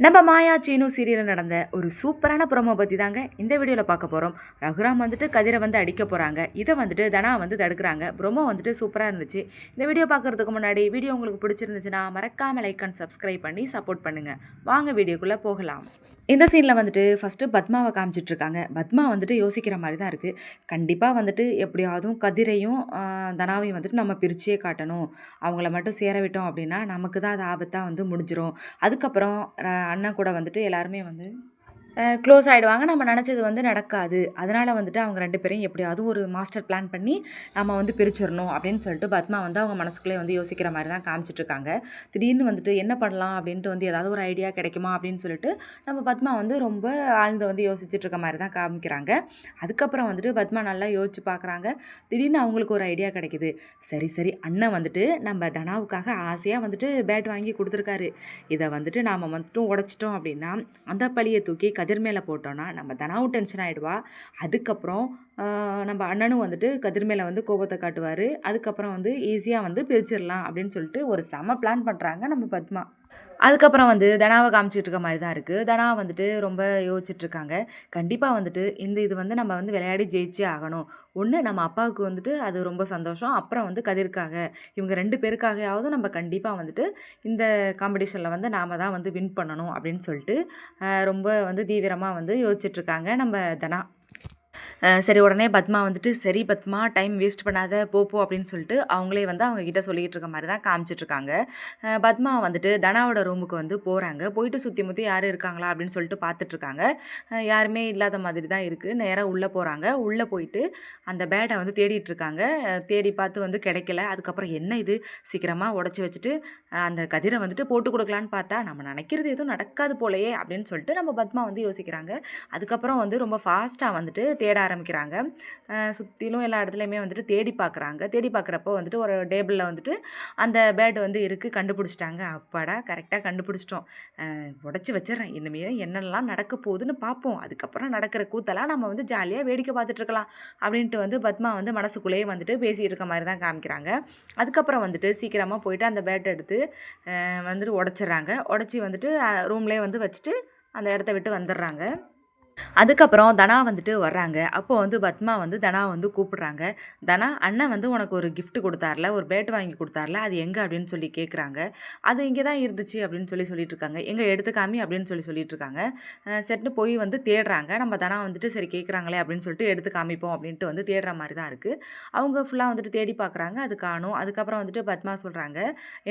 நம்ம மாயா சீனு சீரியலில் நடந்த ஒரு சூப்பரான ப்ரோமோ பற்றி தாங்க இந்த வீடியோவில் பார்க்க போகிறோம். ரகுராம் வந்துட்டு கதிரை வந்து அடிக்க போகிறாங்க. இதை வந்துட்டு தனா வந்து தடுக்கிறாங்க. ப்ரோமோ வந்துட்டு சூப்பராக இருந்துச்சு. இந்த வீடியோ பார்க்குறதுக்கு முன்னாடி வீடியோ உங்களுக்கு பிடிச்சிருந்துச்சுன்னா மறக்காமல் லைக் அண்ட் சப்ஸ்கிரைப் பண்ணி சப்போர்ட் பண்ணுங்கள். வாங்க வீடியோக்குள்ளே போகலாம். இந்த சீனில் வந்துட்டு ஃபஸ்ட்டு பத்மாவை காமிச்சிட்ருக்காங்க. பத்மா வந்துட்டு யோசிக்கிற மாதிரி தான் இருக்குது. கண்டிப்பாக வந்துட்டு எப்படியாவது கதிரையும் தனாவையும் வந்துட்டு நம்ம பிரிச்சே காட்டணும். அவங்கள மட்டும் சேர விட்டோம் அப்படின்னா நமக்கு தான் அது ஆபத்தாக வந்து முடிஞ்சிரும். அதுக்கப்புறம் அண்ணன் கூட வந்துட்டு எல்லாருமே வந்து க்ளோஸ் ஆகிடுவாங்க. நம்ம நினச்சது வந்து நடக்காது. அதனால் வந்துட்டு அவங்க 2 பேரையும் எப்படியாவது ஒரு மாஸ்டர் பிளான் பண்ணி நம்ம வந்து பிரிச்சிடணும் அப்படின்னு சொல்லிட்டு பத்மா வந்து அவங்க மனசுக்குள்ளே வந்து யோசிக்கிற மாதிரி தான் காமிச்சிட்ருக்காங்க. திடீர்னு வந்துட்டு என்ன பண்ணலாம் அப்படின்ட்டு வந்து ஏதாவது ஒரு ஐடியா கிடைக்குமா அப்படின்னு சொல்லிட்டு நம்ம பத்மா வந்து ரொம்ப ஆழ்ந்து வந்து யோசிச்சுட்ருக்க மாதிரி தான் காமிக்கிறாங்க. அதுக்கப்புறம் வந்துட்டு பத்மா நல்லா யோசிச்சு பார்க்குறாங்க. திடீர்னு அவங்களுக்கு ஒரு ஐடியா கிடைக்குது. சரி அண்ணன் வந்துட்டு நம்ம தனாவுக்காக ஆசையாக வந்துட்டு பேட் வாங்கி கொடுத்துருக்காரு. இதை வந்துட்டு நாம் மட்டும் உடைச்சிட்டோம் அப்படின்னா அந்த பழியை தூக்கி கதிர் மேலே போட்டோன்னா நம்ம தனாவும் டென்ஷன் ஆகிடுவா. அதுக்கப்புறம் நம்ம அண்ணனும் வந்துட்டு கதிர் மேலே வந்து கோபத்தை காட்டுவார். அதுக்கப்புறம் வந்து ஈஸியாக வந்து பிரிச்சிடலாம் அப்படின்னு சொல்லிட்டு ஒரு செம பிளான் பண்ணுறாங்க நம்ம பத்மா. அதுக்கப்புறம் வந்து தனாவை காமிச்சிட்டு இருக்க மாதிரி தான் இருக்குது. தனா வந்துட்டு ரொம்ப யோசிச்சுட்ருக்காங்க. கண்டிப்பாக வந்துட்டு இது வந்து நம்ம வந்து விளையாடி ஜெயிச்சே ஆகணும். ஒன்று நம்ம அப்பாவுக்கு வந்துட்டு அது ரொம்ப சந்தோஷம். அப்புறம் வந்து கதிர்க்காக இவங்க 2 பேருக்காகயாவது நம்ம கண்டிப்பாக வந்துட்டு இந்த காம்படிஷனில் வந்து நாம் தான் வந்து வின் பண்ணணும் அப்படின்னு சொல்லிட்டு ரொம்ப வந்து தீவிரமாக வந்து யோசிச்சுட்ருக்காங்க நம்ம தனா. சரி உடனே பத்மா வந்துட்டு சரி பத்மா டைம் வேஸ்ட் பண்ணாத போ அப்படின்னு சொல்லிட்டு அவங்களே வந்து அவங்கக்கிட்ட சொல்லிகிட்டு இருக்க மாதிரி தான் காமிச்சிட்ருக்காங்க. பத்மா வந்துட்டு தனாவோட ரூமுக்கு வந்து போகிறாங்க. போயிட்டு சுற்றி முற்றி யாரும் இருக்காங்களா அப்படின்னு சொல்லிட்டு பார்த்துட்ருக்காங்க. யாருமே இல்லாத மாதிரி தான் இருக்குது. நேராக உள்ளே போகிறாங்க. உள்ளே போயிட்டு அந்த பேட்டை வந்து தேடிட்டுருக்காங்க. தேடி பார்த்து வந்து கிடைக்கல. அதுக்கப்புறம் என்ன இது சீக்கிரமாக உடச்சி வச்சுட்டு அந்த கதிரை வந்துட்டு போட்டு கொடுக்கலான்னு பார்த்தா நம்ம நினைக்கிறது எதுவும் நடக்காது போலையே அப்படின்னு சொல்லிட்டு நம்ம பத்மா வந்து யோசிக்கிறாங்க. அதுக்கப்புறம் வந்து ரொம்ப ஃபாஸ்ட்டாக வந்துட்டு தேட ஆரம்பிக்கிறாங்க. சுற்றிலும் எல்லா இடத்துலையுமே வந்துட்டு தேடி பார்க்குறாங்க. தேடி பார்க்குறப்போ வந்துட்டு ஒரு டேபிளில் வந்துட்டு அந்த பேட் வந்து இருக்குது. கண்டுபிடிச்சிட்டாங்க. அப்பாடா கரெக்டாக கண்டுபிடிச்சிட்டோம். உடச்சி வச்சிடறேன். இனிமேல் என்னெல்லாம் நடக்க போகுதுன்னு பார்ப்போம். அதுக்கப்புறம் நடக்கிற கூத்தெல்லாம் நம்ம வந்து ஜாலியாக வேடிக்கை பார்த்துட்ருக்கலாம் அப்படின்ட்டு வந்து பத்மா வந்து மனசுக்குள்ளேயே வந்துட்டு பேசிகிட்டு இருக்க மாதிரி தான் காமிக்கிறாங்க. அதுக்கப்புறம் வந்துட்டு சீக்கிரமாக போயிட்டு அந்த பேட் எடுத்து வந்துட்டு உடச்சிட்றாங்க. உடச்சி வந்துட்டு ரூம்லேயே வந்து வச்சுட்டு அந்த இடத்த விட்டு வந்துடுறாங்க. அதுக்கப்புறம் தனா வந்துட்டு வர்றாங்க. அப்போது வந்து பத்மா வந்து தனா வந்து கூப்பிட்றாங்க. தனா அண்ணன் வந்து உனக்கு ஒரு கிஃப்ட் கொடுத்தார்ல, ஒரு பேட் வாங்கி கொடுத்தார்ல, அது எங்கே அப்படின்னு சொல்லி கேட்குறாங்க. அது இங்கே தான் இருந்துச்சு அப்படின்னு சொல்லிட்டுருக்காங்க. எங்கே எடுத்து காமி அப்படின்னு சொல்லிட்டுருக்காங்க. செட்டு போய் வந்து தேடுறாங்க. நம்ம தனா வந்துட்டு சரி கேட்குறாங்களே அப்படின்னு சொல்லிட்டு எடுத்து காமிப்போம் அப்படின்ட்டு வந்து தேடுற மாதிரி தான் இருக்குது. அவங்க ஃபுல்லாக வந்துட்டு தேடி பார்க்குறாங்க. அது காணும். அதுக்கப்புறம் வந்துட்டு பத்மா சொல்கிறாங்க,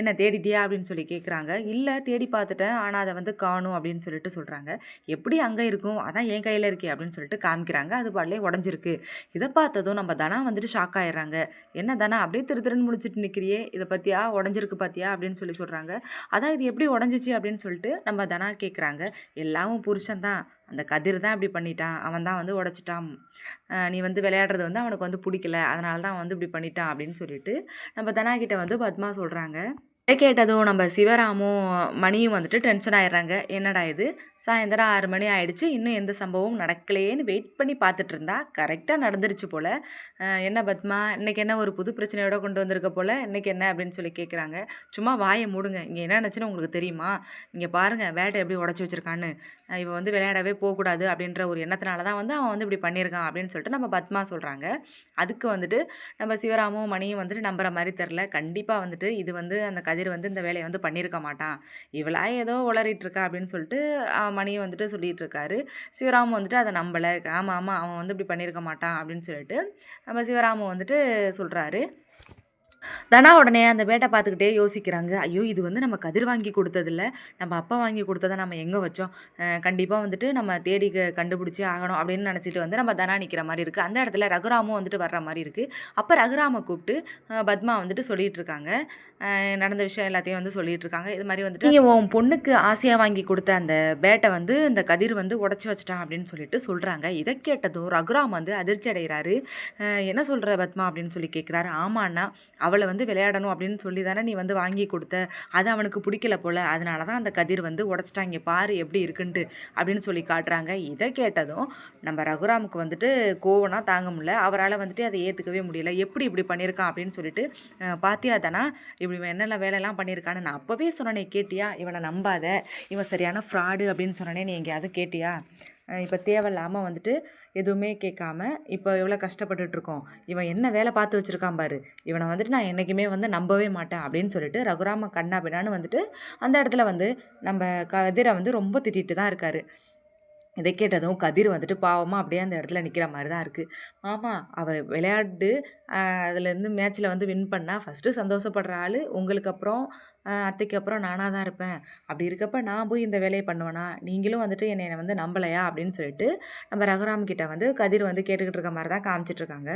என்ன தேடிட்டியா அப்படின்னு சொல்லி கேட்குறாங்க. இல்லை தேடி பார்த்துட்டேன், ஆனால் அதை வந்து காணும் அப்படின்னு சொல்லிட்டு சொல்கிறாங்க. எப்படி அங்கே இருக்கும், அதான் என் கையில் இருக்கே அப்படின்னு சொல்லிட்டு காமிக்கிறாங்க. அது பாடலே உடஞ்சிருக்கு. இதை பார்த்ததும் நம்ம தனா வந்துட்டு ஷாக் ஆயிடுறாங்க. என்ன தனா அப்படியே திருன்னு முடிச்சுட்டு நிற்கிறியே, இதை பற்றியா உடஞ்சிருக்கு பார்த்தியா அப்படின்னு சொல்கிறாங்க. அதான் இது எப்படி உடஞ்சிச்சு அப்படின்னு சொல்லிட்டு நம்ம தனா கேட்குறாங்க. எல்லாமும் புருஷன் தான், அந்த கதிர் தான் இப்படி பண்ணிட்டான், அவன் தான் வந்து உடச்சிட்டான், நீ வந்து விளையாடுறது வந்து அவனுக்கு வந்து பிடிக்கல, அதனால தான் வந்து இப்படி பண்ணிட்டான் அப்படின்னு சொல்லிட்டு நம்ம தனா கிட்ட வந்து பத்மா சொல்கிறாங்க. இதை கேட்டதும் நம்ம சிவராமும் மணியும் வந்துட்டு டென்ஷன் ஆயிடுறாங்க. என்னடா இது சாயந்தரம் 6 மணி ஆயிடுச்சு, இன்னும் எந்த சம்பவமும் நடக்கலையேன்னு வெயிட் பண்ணி பார்த்துட்டு இருந்தா கரெக்டாக நடந்துருச்சு போல். என்ன பத்மா இன்றைக்கி என்ன ஒரு புது பிரச்சனையோட கொண்டு வந்திருக்க போல், இன்றைக்கி என்ன அப்படின்னு சொல்லி கேட்குறாங்க. சும்மா வாயை மூடுங்க, இங்கே என்ன நினச்சுன்னு உங்களுக்கு தெரியுமா, இங்கே பாருங்கள் பேட்டை எப்படி உடச்சி வச்சுருக்கான்னு, இவன் வந்து விளையாடவே போகக்கூடாது அப்படின்ற ஒரு எண்ணத்தினால தான் வந்து அவன் வந்து இப்படி பண்ணியிருக்கான் அப்படின்னு சொல்லிட்டு நம்ம பத்மா சொல்கிறாங்க. அதுக்கு வந்துட்டு நம்ம சிவராமும் மணியும் வந்துட்டு நம்புற மாதிரி தெரில. கண்டிப்பாக வந்துட்டு இது வந்து அந்த கதிர் வந்து இந்த வேலையை வந்து பண்ணியிருக்க மாட்டான், இவளா ஏதோ உளறிட்டு இருக்கா அப்படின்னு சொல்லிட்டு மணியை வந்துட்டு சொல்லிகிட்டு இருக்காரு. சிவராமன் வந்துட்டு அதை நம்பலை. ஆமாம் அவன் வந்து இப்படி பண்ணியிருக்க மாட்டான் அப்படின்னு சொல்லிட்டு நம்ம சிவராமன் வந்துட்டு சொல்கிறாரு. தனா உடனே அந்த பேட்டை பார்த்துக்கிட்டே யோசிக்கிறாங்க. ஐயோ இது வந்து நம்ம கதிர் வாங்கி கொடுத்ததில்ல, நம்ம அப்பா வாங்கி கொடுத்ததை நம்ம எங்கே வச்சோம், கண்டிப்பாக வந்துட்டு நம்ம தேடி கண்டுபிடிச்சே ஆகணும் அப்படின்னு நினச்சிட்டு வந்து நம்ம தனா நிற்கிற மாதிரி இருக்குது. அந்த இடத்துல ரகுராமும் வந்துட்டு வர்ற மாதிரி இருக்குது. அப்போ ரகுராமை கூப்பிட்டு பத்மா வந்துட்டு சொல்லிகிட்டு இருக்காங்க. நடந்த விஷயம் எல்லாத்தையும் வந்து சொல்லிகிட்டு இருக்காங்க. இது மாதிரி வந்துட்டு நீங்கள் உன் பொண்ணுக்கு ஆசையாக வாங்கி கொடுத்த அந்த பேட்டை வந்து இந்த கதிர் வந்து உடச்சி வச்சிட்டான் அப்படின்னு சொல்லிட்டு சொல்கிறாங்க. இதை கேட்டதும் ரகுராம் வந்து அதிர்ச்சி அடைகிறாரு. என்ன சொல்கிற பத்மா அப்படின்னு சொல்லி கேட்குறாரு. ஆமாண்ணா அவளை வந்து விளையாடணும் அப்படின்னு சொல்லி தானே நீ வந்து வாங்கி கொடுத்த, அது அவனுக்கு பிடிக்கல போல், அதனால தான் அந்த கதிர் வந்து உடச்சிட்டாங்க பாரு எப்படி இருக்குன்ட்டு அப்படின்னு சொல்லி காட்டுறாங்க. இதை கேட்டதும் நம்ம ரகுராமுக்கு வந்துட்டு கோவம்னா தாங்க முடியல, அவரால் வந்துட்டு அதை ஏற்றுக்கவே முடியல. எப்படி இப்படி பண்ணியிருக்கான் அப்படின்னு சொல்லிட்டு, பாத்தியா தானா இப்படி இவன் என்னென்ன வேலையெல்லாம் பண்ணியிருக்கான்னு நான் அப்போவே சொன்னனே கேட்டியா, இவனை நம்பாத, இவன் சரியான ஃப்ராடு அப்படின்னு சொன்னனே, நீ எங்கேயாவது கேட்டியா? இப்போ தேவையில்லாமல் வந்துட்டு எதுவுமே கேட்காம இப்போ எவ்வளோ கஷ்டப்பட்டுட்ருக்கோம், இவன் என்ன வேலை பார்த்து வச்சுருக்கான் பாரு, இவனை வந்துட்டு நான் என்றைக்குமே வந்து நம்பவே மாட்டேன் அப்படின்னு சொல்லிட்டு ரகுராம கண்ணா பின்னான்னு வந்துட்டு அந்த இடத்துல வந்து நம்ம கதிரை வந்து ரொம்ப திட்டிட்டு தான் இருக்காரு. இதை கேட்டதும் கதிர் வந்துட்டு பாவமாக அப்படியே அந்த இடத்துல நிற்கிற மாதிரி தான் இருக்குது. மாமா அவள் விளையாட்டு அதுலேருந்து மேட்ச்சில் வந்து வின் பண்ணால் ஃபஸ்ட்டு சந்தோஷப்படுற ஆள் உங்களுக்கு அப்புறம் அத்தைக்கு அப்புறம் நானாக தான் இருப்பேன். அப்படி இருக்கப்ப நான் போய் இந்த வேலையை பண்ணுவேனா, நீங்களும் வந்துட்டு என்னை வந்து நம்பலையா அப்படின்னு சொல்லிட்டு நம்ம ரகுராம் கிட்ட வந்து கதிர் வந்து கேட்டுக்கிட்டு இருக்க மாதிரி தான் காமிச்சிட்ருக்காங்க.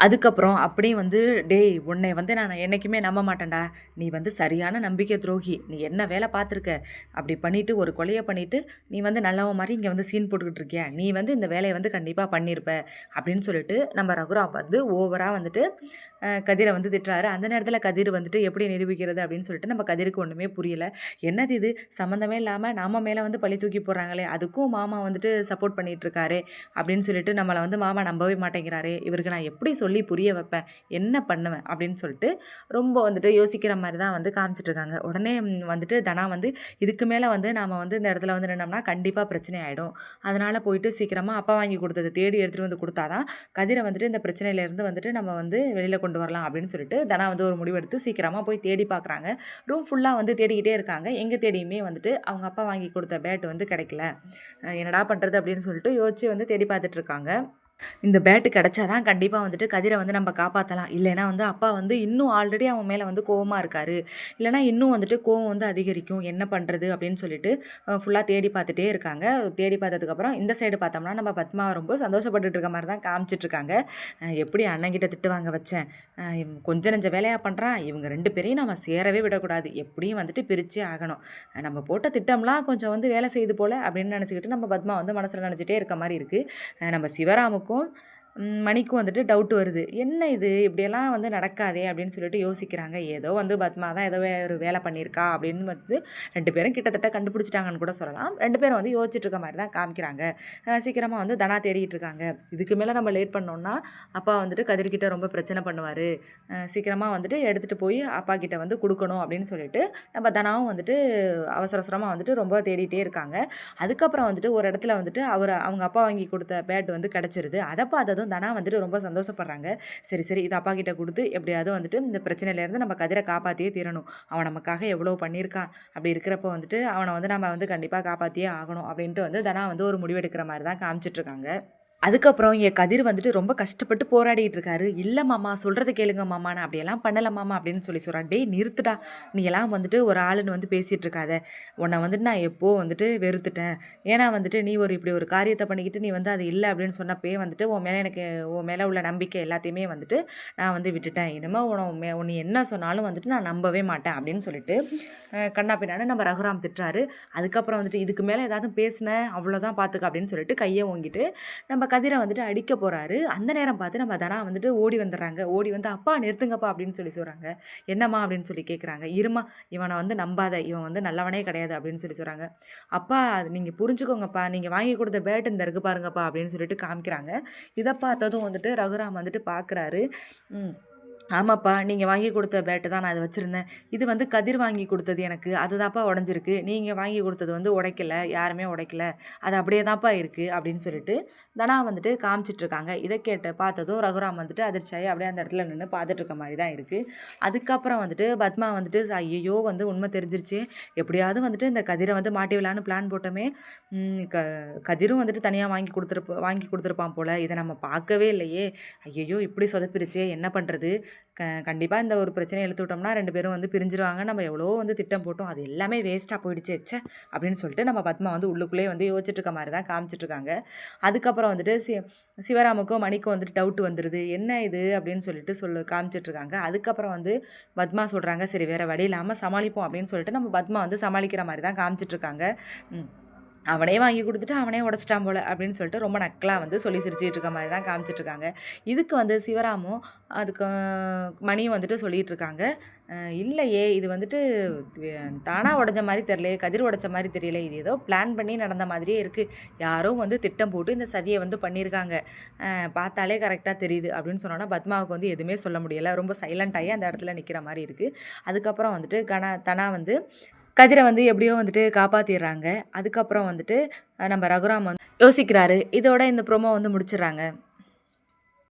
அதுக்கப்புறம் அப்படியே வந்து டேய் உன்னை வந்து நான் என்றைக்குமே நம்ப மாட்டேன்டா, நீ வந்து சரியான நம்பிக்கை துரோகி, நீ என்ன வேலை பார்த்துருக்க, அப்படி பண்ணிவிட்டு ஒரு கொலையை பண்ணிவிட்டு நீ வந்து நல்லவன் மாதிரி இங்கே வந்து சீன் போட்டுக்கிட்டு இருக்கியா, நீ வந்து இந்த வேலையை வந்து கண்டிப்பாக பண்ணியிருப்ப அப்படின்னு சொல்லிட்டு நம்ம ரகுராம் வந்து ஓவராக வந்துட்டு கதிரை வந்து திட்டுறாரு. அந்த நேரத்தில் கதிர் வந்துட்டு எப்படி நிரூபிக்கிறது அப்படின்னு சொல்லிட்டு நம்ம கதிருக்கு ஒன்றுமே புரியலை. என்னது இது சம்மந்தமே இல்லாமல் நாம மேலே வந்து பழி தூக்கி போடுறாங்களே, அதுக்கும் மாமா வந்துட்டு சப்போர்ட் பண்ணிகிட்ருக்காரு அப்படின்னு சொல்லிட்டு நம்மளை வந்து மாமா நம்பவே மாட்டேங்கிறாரே, இவருக்கு நான் எப்படி சொல்லி புரிய வைப்பேன், என்ன பண்ணுவேன் அப்படின்னு சொல்லிட்டு ரொம்ப வந்துட்டு யோசிக்கிற மாதிரி தான் வந்து காமிச்சிட்ருக்காங்க. உடனே வந்துட்டு தனா வந்து இதுக்கு மேலே வந்து நாம் வந்து இந்த இடத்துல வந்து நின்னோம்னா கண்டிப்பாக பிரச்சனை ஆகிடும், அதனால் போயிட்டு சீக்கிரமாக அப்பா வாங்கி கொடுத்ததை தேடி எடுத்துகிட்டு வந்து கொடுத்தாதான் கதிரை வந்துட்டு இந்த பிரச்சனையிலேருந்து வந்துட்டு நம்ம வந்து வெளியில் கொண்டு வரலாம் அப்படின்னு சொல்லிட்டு தனா வந்து ஒரு முடிவெடுத்து சீக்கிரமாக போய் தேடி பார்க்குறாங்க. ரூம் ஃபுல்லாக வந்து தேடிக்கிட்டே இருக்காங்க. எங்கே தேடியுமே வந்துட்டு அவங்க அப்பா வாங்கி கொடுத்த பேட் வந்து கிடைக்கல. என்னடா பண்ணுறது அப்படின்னு சொல்லிட்டு யோசிச்சு வந்து தேடி பார்த்துட்டு இருக்காங்க. இந்த பேட்டு கிடச்சா தான் கண்டிப்பாக வந்துட்டு கதிரை வந்து நம்ம காப்பாற்றலாம், இல்லைனா வந்து அப்பா வந்து இன்னும் ஆல்ரெடி அவன் மேலே வந்து கோவமாக இருக்காரு, இல்லைனா இன்னும் வந்துட்டு கோவம் வந்து அதிகரிக்கும், என்ன பண்ணுறது அப்படின்னு சொல்லிட்டு ஃபுல்லாக தேடி பார்த்துட்டே இருக்காங்க. தேடி பார்த்ததுக்கப்புறம் இந்த சைடு பார்த்தோம்னா நம்ம பத்மா ரொம்ப சந்தோஷப்பட்டுட்டு இருக்க மாதிரி தான் காமிச்சிட்ருக்காங்க. எப்படி அண்ணங்கிட்ட திட்டு வாங்க வச்சேன், கொஞ்சம் நெஞ்ச வேலையாக பண்ணுறான், இவங்க 2 பேரையும் நம்ம சேரவே விடக்கூடாது, எப்படியும் வந்துட்டு பிரித்தே ஆகணும், நம்ம போட்ட திட்டம்லாம் கொஞ்சம் வந்து வேலை செய்யுது போல் அப்படின்னு நினச்சிக்கிட்டு நம்ம பத்மா வந்து மனசில் நினச்சிட்டே இருக்க மாதிரி இருக்குது. நம்ம சிவராமுக்கும் மணிக்கும் வந்துட்டு டவுட் வருது, என்ன இது இப்படியெல்லாம் வந்து நடக்காதே அப்படின்னு சொல்லிட்டு யோசிக்கிறாங்க. ஏதோ வந்து பத்மா தான் ஏதோ ஒரு வேலை பண்ணியிருக்கா அப்படின்னு வந்து 2 பேரும் கிட்டத்தட்ட கண்டுபிடிச்சிட்டாங்கன்னு கூட சொல்லலாம். 2 பேரும் வந்து யோசிச்சுட்டு இருக்க மாதிரி தான் காமிக்கிறாங்க. சீக்கிரமாக வந்து தனா தேடிட்டு இருக்காங்க. இதுக்கு மேலே நம்ம லேட் பண்ணோம்னா அப்பா வந்துட்டு கதிர்கிட்ட ரொம்ப பிரச்சனை பண்ணுவார், சீக்கிரமாக வந்துட்டு எடுத்துகிட்டு போய் அப்பா கிட்ட வந்து கொடுக்கணும் அப்படின்னு சொல்லிட்டு நம்ம தனாவும் வந்துட்டு அவசர அவசரமாக வந்துட்டு ரொம்ப தேடிட்டே இருக்காங்க. அதுக்கப்புறம் வந்துட்டு ஒரு இடத்துல வந்துட்டு அவங்க அப்பா வாங்கி கொடுத்த பேட் வந்து கிடச்சிருது. அதை பார்த்ததும் தனா வந்துட்டு ரொம்ப சந்தோஷப்படுறாங்க. சரி சரி இதை அப்பா கிட்ட கொடுத்து எப்படியாவது வந்துட்டு இந்த பிரச்சனையிலேருந்து நம்ம கதிரை காப்பாற்றியே தீரணும், அவன் நமக்காக எவ்வளோ பண்ணியிருக்கான், அப்படி இருக்கிறப்போ வந்துட்டு அவனை வந்து நம்ம வந்து கண்டிப்பாக காப்பாற்றியே ஆகணும் அப்படின்ட்டு வந்து தனா வந்து ஒரு முடிவெடுக்கிற மாதிரி தான் காமிச்சிட்ருக்காங்க. அதுக்கப்புறம் என் கதிர் வந்துட்டு ரொம்ப கஷ்டப்பட்டு போராடிட்டு இருக்காரு. இல்லை மாமா சொல்கிறத கேளுங்க மாமா, நான் அப்படியெல்லாம் பண்ணலை மாமா அப்படின்னு சொல்லி சொல்கிறான். டேய் நிறுத்துடா, நீ எல்லாம் வந்துட்டு ஒரு ஆளுன்னு வந்து பேசிகிட்டு இருக்காத, உன்னை வந்துட்டு நான் எப்போ வந்துட்டு வெறுத்துட்டேன், ஏன்னா வந்துட்டு நீ இப்படி ஒரு காரியத்தை பண்ணிக்கிட்டு நீ வந்து அது இல்லை அப்படின்னு சொன்னப்பே வந்துட்டு உன் மேலே உள்ள நம்பிக்கை எல்லாத்தையுமே வந்துட்டு நான் வந்து விட்டுட்டேன், இனிமேல் உன்னை என்ன சொன்னாலும் வந்துட்டு நான் நம்பவே மாட்டேன் அப்படின்னு சொல்லிட்டு கண்ணா பின்னான்னு நம்ம ரகுராம் திட்டுறாரு. அதுக்கப்புறம் வந்துட்டு இதுக்கு மேலே ஏதாவது பேசினேன் அவ்வளோதான் பார்த்துக்க அப்படின்னு சொல்லிட்டு கையை ஓங்கிட்டு நம்ம கதிரை வந்துட்டு அடிக்க போகிறாரு. அந்த நேரம் பார்த்து நம்ம தனா வந்துட்டு ஓடி வந்துடுறாங்க. ஓடி வந்து அப்பா நிறுத்துங்கப்பா அப்படின்னு சொல்லி சொல்கிறாங்க. என்னம்மா அப்படின்னு சொல்லி கேட்குறாங்க. இருமா, இவனை வந்து நம்பாத, இவன் வந்து நல்லவனே கிடையாது அப்படின்னு சொல்லி சொல்கிறாங்க. அப்பா அது நீங்கள் புரிஞ்சுக்கோங்கப்பா, நீங்கள் வாங்கி கொடுத்த பேட் இந்த இருக்கு பாருங்கப்பா அப்படின்னு சொல்லிட்டு காமிக்கிறாங்க. இதை பார்த்ததும் வந்துட்டு ரகுராம் வந்துட்டு பார்க்குறாரு. ஆமாப்பா, நீங்கள் வாங்கி கொடுத்த பேட்டு தான் நான் அதை வச்சுருந்தேன், இது வந்து கதிர் வாங்கி கொடுத்தது எனக்கு, அதுதான்ப்பா உடஞ்சிருக்கு, நீங்கள் வாங்கி கொடுத்தது வந்து உடைக்கல, யாருமே உடைக்கல, அது அப்படியே தான்ப்பா இருக்குது அப்படின்னு சொல்லிட்டு தனா வந்துட்டு காமிச்சிட்ருக்காங்க. இதை பார்த்ததும் ரகுராம் வந்துட்டு அதிர்ச்சியாகி அப்படியே அந்த இடத்துல நின்று பார்த்துட்டு இருக்க மாதிரி தான் இருக்குது. அதுக்கப்புறம் வந்துட்டு பத்மா வந்துட்டு ஐயோ வந்து உண்மை தெரிஞ்சிருச்சு, எப்படியாவது வந்துட்டு இந்த கதிரை வந்து மாட்டி விடலான்னு பிளான் போட்டோமே, கதிரும் வந்துட்டு தனியாக வாங்கி கொடுத்துருப்பான் போல், இதை நம்ம பார்க்கவே இல்லையே, ஐயோ இப்படி சொதப்பிருச்சே, என்ன பண்ணுறது, கண்டிப்பாக இந்த ஒரு பிரச்சனையை இழுத்து விட்டோம்னா 2 பேரும் வந்து பிரிஞ்சிருவாங்க, நம்ம எவ்வளோ வந்து திட்டம் போட்டோம் அது எல்லாமே வேஸ்ட்டாக போயிடுச்சு ச்சே அப்படின்னு சொல்லிட்டு நம்ம பத்மா வந்து உள்ளுக்குள்ளேயே வந்து யோசிச்சுட்டு இருக்க மாதிரி தான் காமிச்சிட்ருக்காங்க. அதுக்கப்புறம் வந்துட்டு சிவராமுக்கும் மணிக்கும் வந்துட்டு டவுட் வந்துடுது, என்ன இது அப்படின்னு சொல்லிட்டு காமிச்சிட்ருக்காங்க. அதுக்கப்புறம் வந்து பத்மா சொல்கிறாங்க, சரி வேறு வழி இல்லாமல் சமாளிப்போம் அப்படின்னு சொல்லிட்டு நம்ம பத்மா வந்து சமாளிக்கிற மாதிரி தான் காமிச்சிட்ருக்காங்க. அவனே வாங்கி கொடுத்துட்டு அவனே உடச்சிட்டான் போல அப்படின்னு சொல்லிட்டு ரொம்ப நக்கலாக வந்து சொல்லி சிரிச்சிட்டு இருக்க மாதிரி தான் காமிச்சிட்ருக்காங்க. இதுக்கு வந்து சிவராமும் அதுக்கு மணியும் வந்துட்டு சொல்லிட்டு இருக்காங்க. இல்லையே இது வந்துட்டு தானா உடஞ்ச மாதிரி தெரியலையே, கதிர் உடைச்ச மாதிரி தெரியல, இது ஏதோ பிளான் பண்ணி நடந்த மாதிரியே இருக்குது, யாரோ வந்து திட்டம் போட்டு இந்த சதியை வந்து பண்ணியிருக்காங்க, பார்த்தாலே கரெக்டாக தெரியுது அப்படின்னு சொன்னோன்னா பத்மாவுக்கு வந்து எதுவுமே சொல்ல முடியலை. ரொம்ப சைலண்ட் ஆகி அந்த இடத்துல நிற்கிற மாதிரி இருக்குது. அதுக்கப்புறம் வந்துட்டு தனா வந்து கதிரை வந்து எப்படியோ வந்துட்டு காப்பாற்றிடுறாங்க. அதுக்கப்புறம் வந்துட்டு நம்ம ரகுராம் வந்து யோசிக்கிறாரு. இதோட இந்த ப்ரோமோ வந்து முடிச்சிடுறாங்க.